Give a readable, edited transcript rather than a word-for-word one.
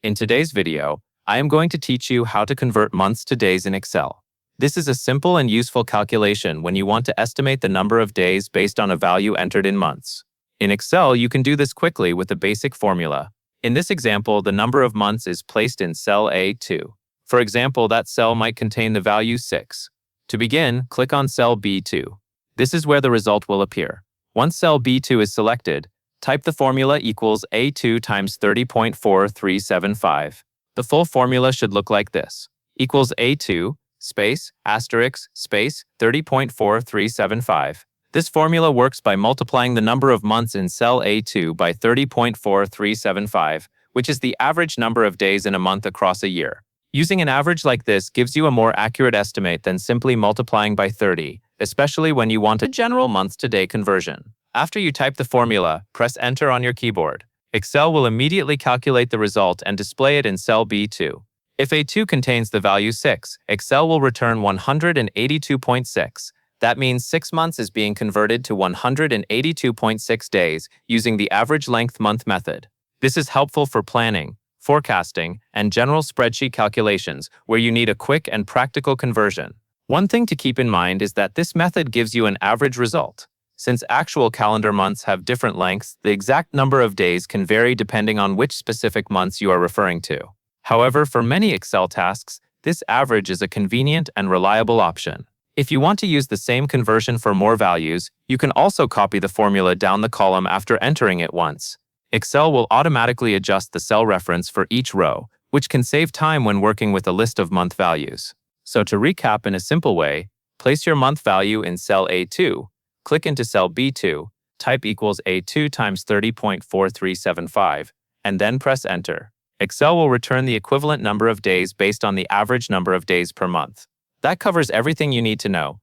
In today's video, I am going to teach you how to convert months to days in Excel. This is a simple and useful calculation when you want to estimate the number of days based on a value entered in months. In Excel, you can do this quickly with a basic formula. In this example, the number of months is placed in cell A2. For example, that cell might contain the value 6. To begin, click on cell B2. This is where the result will appear. Once cell B2 is selected, type the formula equals A2 times 30.4375. The full formula should look like this. Equals A2, space, asterisk, space, 30.4375. This formula works by multiplying the number of months in cell A2 by 30.4375, which is the average number of days in a month across a year. Using an average like this gives you a more accurate estimate than simply multiplying by 30, especially when you want a general month-to-day conversion. After you type the formula, press Enter on your keyboard. Excel will immediately calculate the result and display it in cell B2. If A2 contains the value 6, Excel will return 182.6. That means 6 months is being converted to 182.6 days using the average length month method. This is helpful for planning, forecasting, and general spreadsheet calculations where you need a quick and practical conversion. One thing to keep in mind is that this method gives you an average result. Since actual calendar months have different lengths, the exact number of days can vary depending on which specific months you are referring to. However, for many Excel tasks, this average is a convenient and reliable option. If you want to use the same conversion for more values, you can also copy the formula down the column after entering it once. Excel will automatically adjust the cell reference for each row, which can save time when working with a list of month values. So to recap in a simple way, place your month value in cell A2, click into cell B2, type equals A2 times 30.4375, and then press Enter. Excel will return the equivalent number of days based on the average number of days per month. That covers everything you need to know.